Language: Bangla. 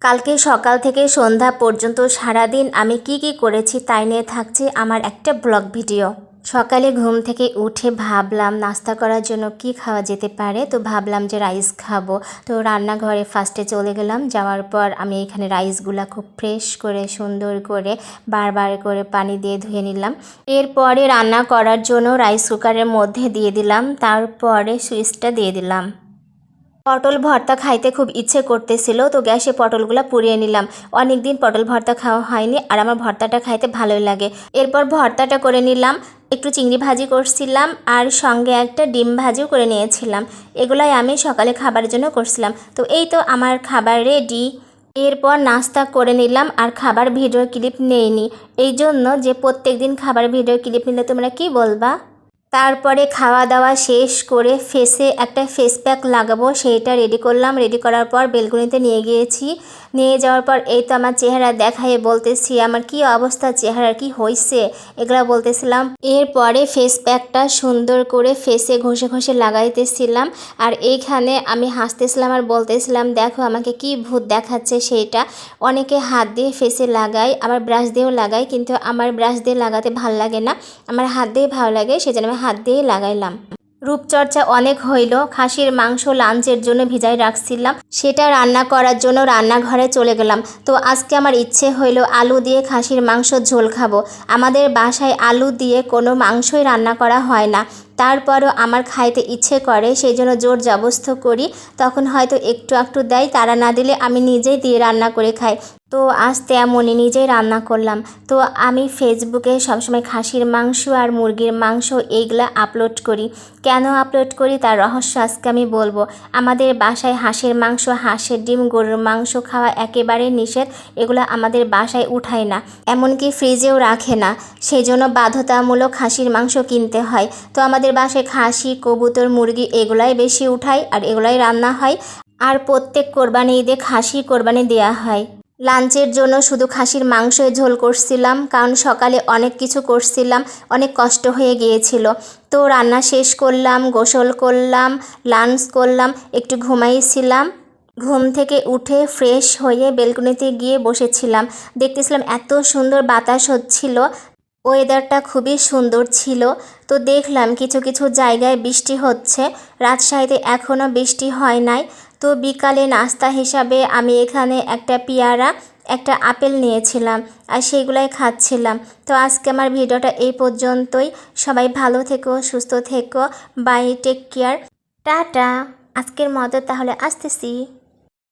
কালকে সকাল থেকে সন্ধ্যা পর্যন্ত সারাদিন আমি কি করেছি তাই নিয়ে থাকছে আমার একটা ব্লগ ভিডিও। সকালে ঘুম থেকে উঠে ভাবলাম নাস্তা করার জন্য কি খাওয়া যেতে পারে, তো ভাবলাম যে রাইস খাবো। তো রান্নাঘরে ফার্স্টে চলে গেলাম। যাওয়ার পর আমি এখানে রাইসগুলা খুব ফ্রেশ করে সুন্দর করে বারবার করে পানি দিয়ে ধুয়ে নিলাম। এরপরে রান্না করার জন্য রাইস কুকারের মধ্যে দিয়ে দিলাম, তারপরে সুইচটা দিয়ে দিলাম। পটল ভর্তা খাইতে খুব ইচ্ছে করতেছিল, তো গ্যাসে পটলগুলো পুড়িয়ে নিলাম। অনেক দিন পটল ভর্তা খাওয়া হয়নি, আর আমার ভর্তাটা খাইতে ভালোই লাগে। এরপর ভর্তাটা করে নিলাম, একটু চিংড়ি ভাজি করছিলাম আর সঙ্গে একটা ডিম ভাজিও করে নিয়েছিলাম। এগুলাই আমি সকালে খাবারের জন্য করছিলাম। তো এই তো আমার খাবার রেডি। এরপর নাস্তা করে নিলাম, আর খাবার ভিডিও ক্লিপ নেইনি, এই জন্য যে প্রত্যেক দিন খাবার ভিডিও ক্লিপ নিলে তোমরা কি বলবা। তারপরে খাওয়া দাওয়া শেষ করে ফেসে একটা ফেস প্যাক লাগাবো, সেইটা রেডি করলাম। রেডি করার পর বেলকুনিতে নিয়ে গিয়েছি। নিয়ে যাওয়ার পর এই তো আমার চেহারা দেখায়ে বলতেছি আমার কি অবস্থা, চেহারা কি হয়েছে এগুলো বলতেছিলাম। এরপরে ফেস প্যাকটা সুন্দর করে ফেসে ঘষে ঘষে লাগাইতেছিলাম, আর এইখানে আমি হাসতেছিলাম আর বলতেছিলাম দেখো আমাকে কি ভূত দেখাচ্ছে সেইটা। অনেকে হাত দিয়ে ফেসে লাগায়, আবার ব্রাশ দিয়েও লাগায়, কিন্তু আমার ব্রাশ দিয়ে লাগাতে ভালো লাগে না, আমার হাত দিয়ে ভালো লাগে, সেজন্য আমি হাত দিয়ে লাগাইলাম। রূপচর্চা অনেক হইল। খাসির মাংস লাঞ্চের জন্য ভিজাই রাখছিলাম, সেটা রান্না করার জন্য রান্নাঘরে চলে গেলাম। তো আজকে আমার ইচ্ছে হইল আলু দিয়ে খাসির মাংস ঝোল খাবো। আমাদের বাসায় আলু দিয়ে কোনো মাংসই রান্না করা হয় না, তারপরও আমার খাইতে ইচ্ছে করে, সেই জন্য জোর জবরদস্ত করি। তখন হয়তো একটু একটু দেয়, তারা না দিলে আমি নিজেই দিয়ে রান্না করে খাই। তো আজ তেমনই নিজেই রান্না করলাম। তো আমি ফেসবুকে সবসময় খাসির মাংস আর মুরগির মাংস এইগুলা আপলোড করি। কেন আপলোড করি তার রহস্য আজকে আমি বলবো। আমাদের বাসায় হাঁসের মাংস, হাঁসের ডিম, গরুর মাংস খাওয়া একেবারে নিষেধ। এগুলো আমাদের বাসায় উঠায় না, এমনকি ফ্রিজেও রাখে না, সেই জন্য বাধ্যতামূলক খাসির মাংস কিনতে হয়। তো আমাদের বাসায় খাসি, কবুতর, মুরগি এগুলাই বেশি উঠায়, আর এগুলাই রান্না হয়। আর প্রত্যেক কোরবানি ঈদে খাসি কোরবানি দেওয়া হয়। লাঞ্চের জন্য শুধু খাসির মাংসের ঝোল করছিলাম, কারণ সকালে অনেক কিছু করছিলাম, অনেক কষ্ট হয়ে গিয়েছিল। তো রান্না শেষ করলাম, গোসল করলাম, লাঞ্চ করলাম, একটু ঘুমাইছিলাম। ঘুম থেকে উঠে ফ্রেশ হয়ে বেলকনিতে গিয়ে বসেছিলাম। দেখতেছিলাম এত সুন্দর বাতাস হচ্ছিল, ওয়েদারটা খুবই সুন্দর ছিল। তো দেখলাম কিছু কিছু জায়গায় বৃষ্টি হচ্ছে, রাজশাহীতে এখনও বৃষ্টি হয় নাই। তো বিকালে নাস্তা হিসাবে আমি এখানে একটা পেয়ারা, একটা আপেল নিয়েছিলাম, আর সেইগুলাই খাচ্ছিলাম। তো আজকে আমার ভিডিওটা এই পর্যন্তই। সবাই ভালো থেকো, সুস্থ থেকো, বাই, টেক কেয়ার, টাটা। আজকের মতো তাহলে আসতেছি।